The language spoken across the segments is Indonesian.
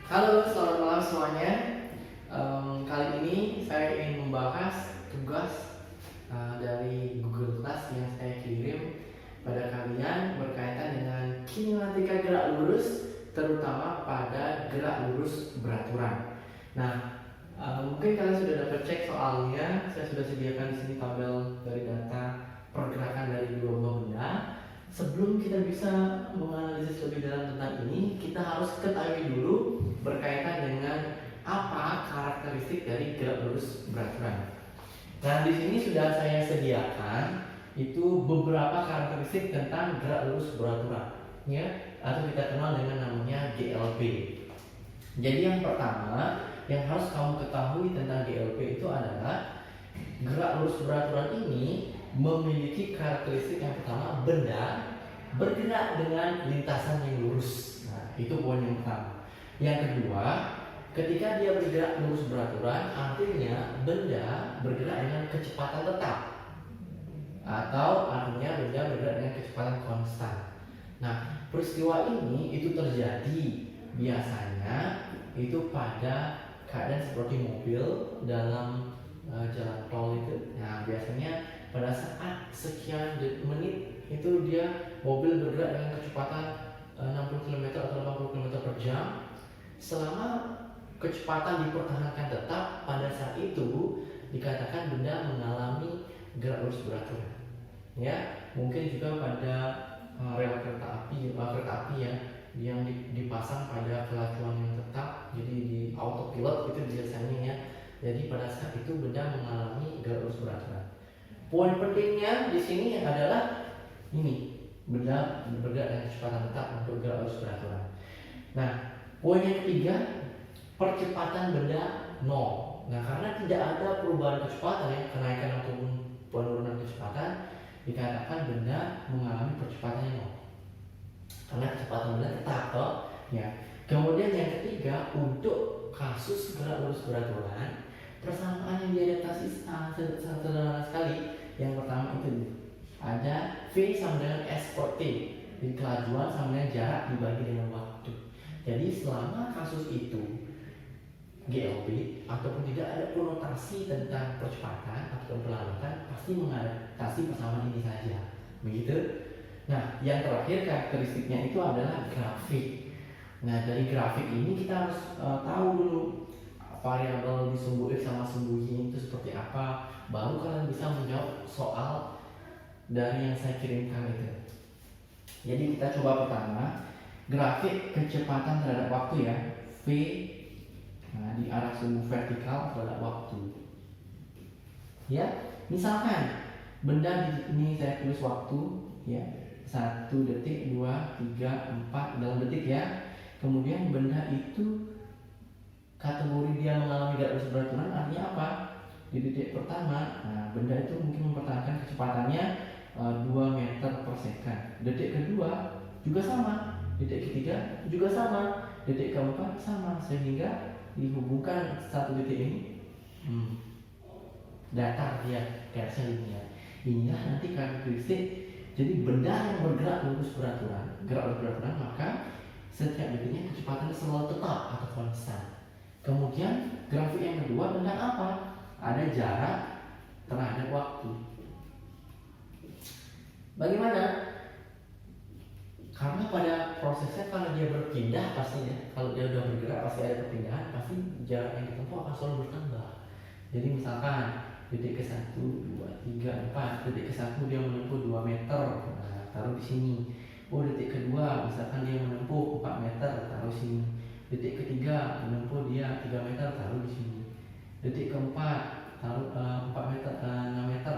Halo, selamat malam semuanya. Kali ini saya ingin membahas tugas dari Google Class yang saya kirim pada kalian berkaitan dengan kinematika gerak lurus, terutama pada gerak lurus beraturan. Nah, mungkin kalian sudah dapat cek soalnya. Saya sudah sediakan di sini tabel dari data pergerakan dari dua buah benda. Sebelum kita bisa menganalisis lebih dalam tentang ini, kita harus ketahui dulu berkaitan dengan apa karakteristik dari gerak lurus beraturan. Nah, di sini sudah saya sediakan itu beberapa karakteristik tentang gerak lurus beraturan, ya, atau kita kenal dengan namanya GLB. Jadi yang pertama yang harus kamu ketahui tentang GLB itu adalah gerak lurus beraturan ini memiliki karakteristik yang pertama, benda bergerak dengan lintasan yang lurus. Nah, itu poin yang pertama. Yang kedua, ketika dia bergerak lurus beraturan, artinya benda bergerak dengan kecepatan tetap, atau artinya benda bergerak dengan kecepatan konstan. Nah, peristiwa ini itu terjadi biasanya itu pada keadaan seperti mobil dalam jalan tol itu. Nah, biasanya pada saat sekian menit itu dia mobil bergerak dengan kecepatan 60 km atau 80 km per jam. Selama kecepatan dipertahankan tetap, pada saat itu dikatakan benda mengalami gerak lurus beraturan. Ya, mungkin juga pada rel kereta api ya, yang dipasang pada kelajuan yang tetap, jadi di autopilot itu biasanya ya. Jadi pada saat itu benda mengalami gerak lurus beraturan. Poin pentingnya di sini adalah ini, benda bergerak dengan kecepatan tetap untuk gerak lurus beraturan. Nah, poin yang ketiga, percepatan benda 0. Nah, karena tidak ada perubahan kecepatan ya, kenaikan ataupun penurunan kecepatan, dikatakan benda mengalami percepatan 0. Karena kecepatan benda tetap toh, ya. Kemudian yang ketiga, untuk kasus gerak lurus beraturan, persamaan yang diadaptasi sangat sederhana sekali. Yang pertama itu ada V sama dengan S per T, di kelajuan sama dengan jarak dibagi dengan waktu. Jadi selama kasus itu GLB ataupun tidak ada konotasi tentang percepatan atau perlambatan, pasti mengadaptasi persamaan ini saja, begitu. Nah, yang terakhir karakteristiknya itu adalah grafik. Nah, dari grafik ini kita harus tahu dulu variabel di sumbu X sama sumbu Y itu seperti apa, baru kalian bisa menjawab soal dari yang saya kirimkan itu. Jadi kita coba pertama, grafik kecepatan terhadap waktu ya, V di arah sumbu vertikal terhadap waktu. Ya, misalkan benda ini saya tulis waktu ya, 1 detik, 2, 3, 4 dalam detik ya. Kemudian benda itu kategori dia mengalami gerak lurus beraturan artinya apa? Di detik pertama, nah, benda itu mungkin mempertahankan kecepatannya 2 meter per second. Detik kedua juga sama, detik ketiga juga sama, detik keempat sama, sehingga dihubungkan satu detik ini datar dia garisnya linear. Inilah nanti karakteristik. Jadi benda yang bergerak lurus beraturan, gerak lurus beraturan, maka setiap detiknya kecepatannya selalu tetap atau konstan. Kemudian grafik yang kedua tentang apa? Ada jarak terhadap waktu. Bagaimana? Karena pada prosesnya kalau dia berpindah pastinya, kalau dia sudah bergerak pasti ada perpindahan, pasti jarak yang ditempuh akan selalu bertambah. Jadi misalkan detik ke 1, 2, 3, 4, detik ke 1 dia menempuh 2 meter, nah, taruh di sini. Oh, detik kedua misalkan dia menempuh 4 meter, taruh di sini. Detik ketiga menempuh dia 3 meter, taruh di sini. Detik keempat taruh 4 meter, 6 meter.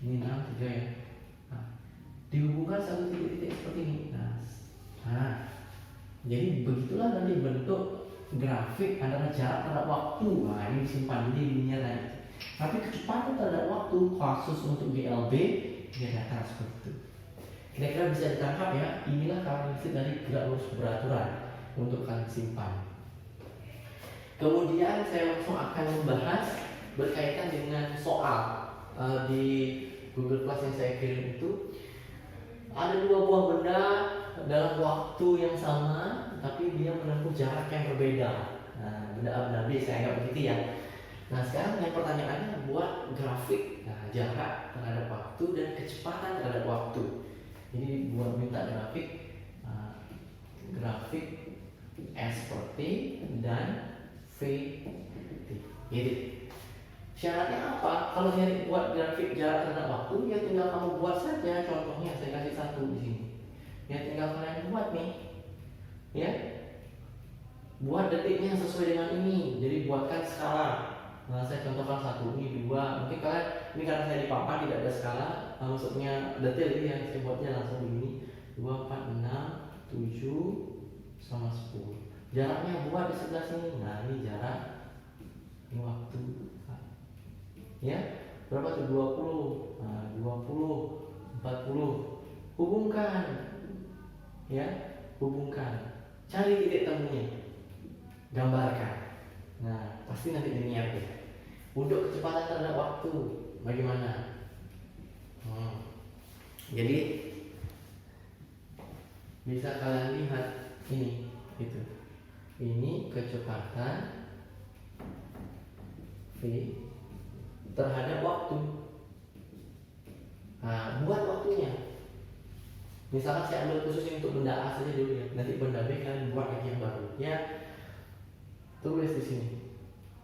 Ini 6, 3 ya. Nah, dihubungkan satu titik-titik seperti ini. Nah, jadi begitulah nanti bentuk grafik antara jarak terhadap waktu. Nah, ini disimpan di linear tadi. Tapi kecepatan terhadap waktu khusus untuk GLB dia datar seperti itu. Kira-kira bisa ditangkap ya. Inilah karakteristik dari gerak lurus beraturan untuk kalian simpan. Kemudian saya langsung akan membahas berkaitan dengan soal di Google Class yang saya kirim itu. Ada dua buah benda dalam waktu yang sama, tapi dia menempuh jarak yang berbeda. Nah, benda B saya anggap begitu ya. Nah, sekarang yang pertanyaannya buat grafik. Nah, jarak terhadap waktu dan kecepatan terhadap waktu. Jadi buat minta grafik, grafik S per T dan V T. Gitu. Syaratnya apa? Kalau saya buat grafik jarak terhadap waktu, ya tinggal kamu buat saja. Contohnya saya kasih satu di sini. Ya tinggal kalian buat nih. Ya. Buat detiknya sesuai dengan ini. Jadi buatkan skala. Nah, saya contohkan satu, ini dua. Mungkin kalian, ini karena saya di papan tidak ada skala, maksudnya detail ini yang saya buatnya langsung begini. 2, 4, 6, 7 sama 10. Jaraknya buat di sebelah sini. Nah, ini jarak. Ini waktu. Ya, berapa tuh? 20. Nah, 20, 40. Hubungkan. Ya, hubungkan. Cari titik temunya. Gambarkan. Nah, pasti nanti diniat ya. Untuk kecepatan terhadap waktu, bagaimana? Jadi bisa kalian lihat ini, itu. Ini kecepatan V terhadap waktu. Nah, buat waktunya. Misalkan saya ambil khusus untuk benda A saja dulu ya. Nanti benda B kalian buat lagi yang baru. Ya, tulis di sini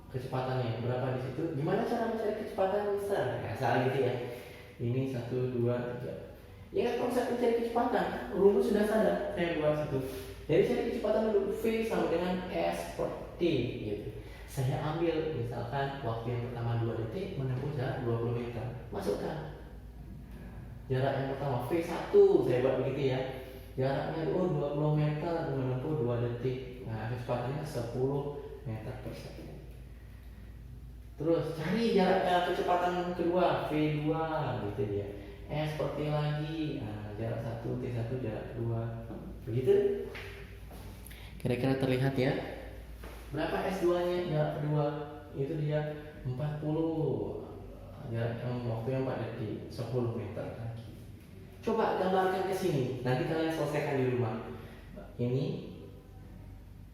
kecepatannya berapa di situ. Gimana cara mencari kecepatan besar? Ya, salah gitu ya. Ini 1, 2, 3. Ingat konsep mencari kecepatan. Rumus sudah sadar. Saya buat satu. Jadi cari kecepatan dulu. V sama dengan S per T gitu. Saya ambil misalkan waktu yang pertama 2 detik menempuh jarak 20 meter. Masukkan. Jarak yang pertama V1 saya buat begitu ya. Jaraknya 20 meter menempuh 2 detik. Nah, kecepatannya 10 meter per second. Terus cari jarak kecepatan kedua V2 gitu ya. S per T lagi. Nah, jarak 1 T1 jarak 2. Begitu? Kira-kira terlihat ya. Berapa S2-nya jarak kedua? Itu dia 40. Jarak waktu yang 4 detik, 10 meter lagi. Coba gambarkan ke sini. Nanti kalian selesaikan di rumah. Ini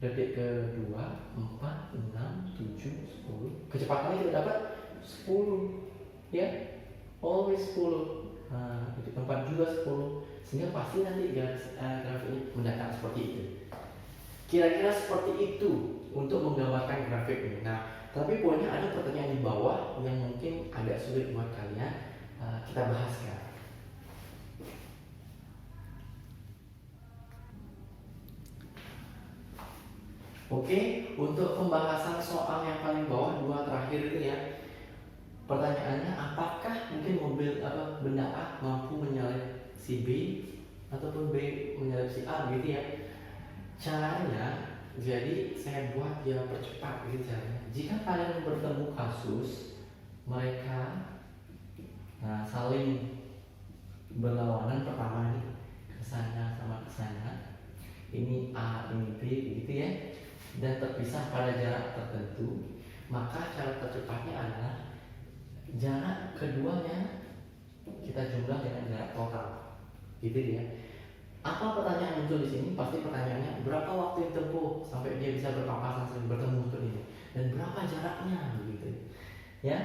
detik kedua, 4, 6, 7, 10. Kecepatannya kita dapat 10. Ya. Always 10. Nah, detik keempat juga 10. Sehingga pasti nanti grafiknya mendatar seperti itu. Kira-kira seperti itu untuk menggambarkan grafik ini. Nah, tapi poinnya ada pertanyaan di bawah yang mungkin agak sulit buat kalian. Kita bahas sekarang. Oke, untuk pembahasan soal yang paling bawah, 2 terakhir itu ya. Pertanyaannya, apakah mungkin benda A mampu menyalip si B ataupun B menyalip si A gitu ya. Caranya, jadi saya buat dia percepat gitu caranya. Jika kalian bertemu kasus mereka saling berlawanan, pertama nih kesana sama kesana, ini A ini B gitu ya, dan terpisah pada jarak tertentu, maka cara tercepatnya adalah jarak keduanya kita jumlah dengan jarak total gitu ya. Apa pertanyaan muncul di sini? Pasti pertanyaannya berapa waktu yang tempuh sampai dia bisa berpapasan saling bertemu seperti ini, dan berapa jaraknya begitu ya.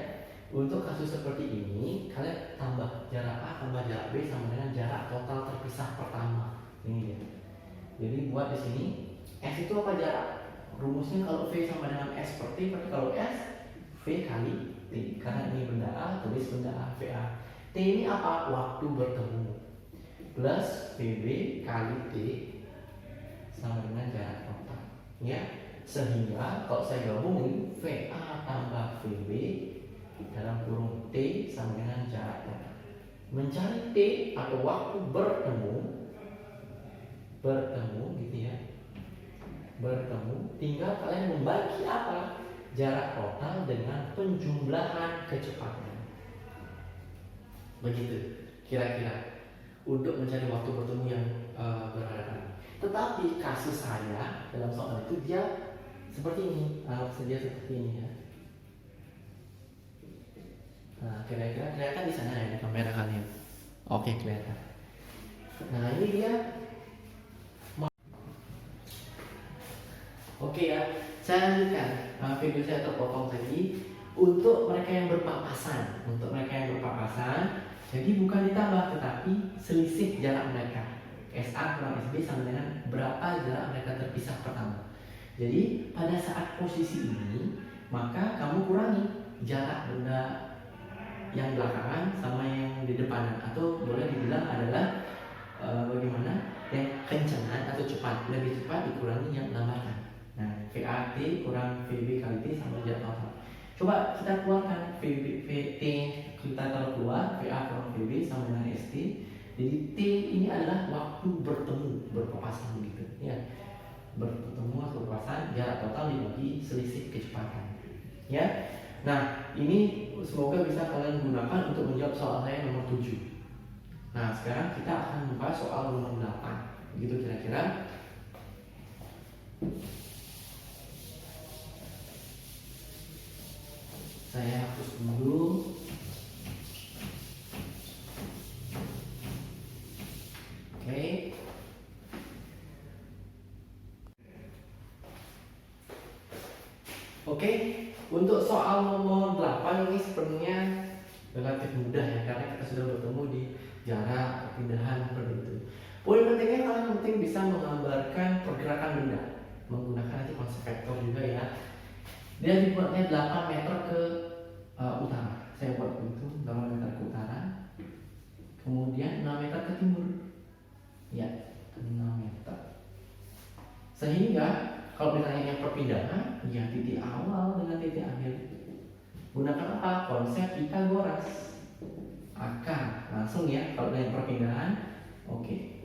Untuk kasus seperti ini kalian tambah jarak A tambah jarak B sama dengan jarak total terpisah pertama ini ya. Jadi buat di sini S itu apa jarak? Rumusnya kalau V sama dengan S per T, berarti kalau S V kali T, karena ini benda A, tulis benda A VA. T ini apa? Waktu bertemu, plus VB kali T sama dengan jarak total ya. Sehingga kalau saya gabungin VA tambah VB dalam kurung T sama dengan jarak total. Mencari T atau waktu bertemu gitu ya, bertemu, tinggal kalian membagi apa? Jarak total dengan penjumlahan kecepatan. Begitu kira-kira untuk mencari waktu bertemu yang berhadapan. Tetapi kasus saya dalam soal itu dia seperti ini, dia seperti ini ya. Nah, kira-kira kelihatan di sana ya di kamera kalian. Oke, kelihatan. Nah, ini dia Oke ya, saya lanjutkan. Video saya terpotong tadi. Untuk mereka yang berpapasan, jadi bukan ditambah tetapi selisih jarak mereka. SA kurang SB sama dengan berapa jarak mereka terpisah pertama. Jadi pada saat posisi ini, maka kamu kurangi jarak benda yang belakangan sama yang di depan, atau boleh dibilang adalah bagaimana yang kencengan atau cepat, lebih cepat dikurangi yang lambatkan. Nah, VAT kurang VB kali T sama jarak total. Coba kita keluarkan VT, kita taruh keluar, VA kurang VB sama dengan ST. Jadi T ini adalah waktu bertemu, berpapasan gitu ya. Bertemu atau berpapasan, jarak total dibagi selisih kecepatan. Ya. Nah, ini semoga bisa kalian gunakan untuk menjawab soal saya nomor 7. Nah, sekarang kita akan membahas soal nomor 8. Begitu kira-kira. Saya hapus dulu. Oke. Oke, untuk soal nomor 8 ini sebenarnya relatif mudah ya, karena kita sudah bertemu di jarak perpindahan seperti itu. Poin pentingnya kalian penting bisa menggambarkan pergerakan benda menggunakan nanti konsep vektor juga ya. Dia dibuatnya 8 meter ke utara. Saya buat begitu, 8 meter ke utara. Kemudian 6 meter ke timur. Ya, 6 meter. Sehingga kalau ditanya perpindahan, ya titik awal dengan titik akhir. Gunakan apa? Konsep Pitagoras. Akar. Langsung ya kalau dengan perpindahan. Oke.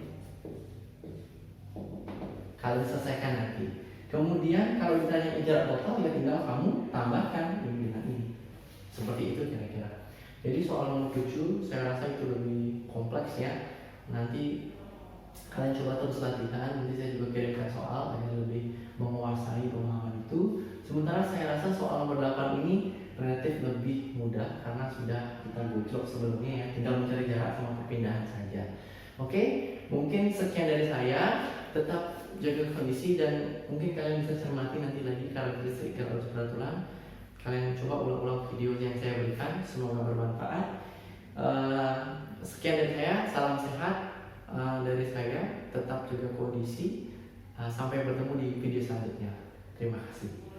Kalian selesaikan nanti. Kemudian kalau ditanya jarak total, ya tinggal kamu tambahkan ini dengan ini. Seperti itu kira-kira. Jadi soal nomor 7 saya rasa itu lebih kompleks ya. Nanti kalian coba terus latihan, nanti saya juga kirimkan soal agar lebih menguasai pemahaman itu. Sementara saya rasa soal nomor 8 ini relatif lebih mudah karena sudah kita gojlok sebelumnya ya, tinggal mencari jarak sama perpindahan saja. Oke, mungkin sekian dari saya. Tetap jaga kondisi dan mungkin kalian bisa cermati nanti lagi karakteristik arus berat tulang. Kalian coba ulang-ulang video yang saya berikan, semoga bermanfaat. Sekian dari saya, salam sehat dari saya, tetap jaga kondisi. Sampai bertemu di video selanjutnya. Terima kasih.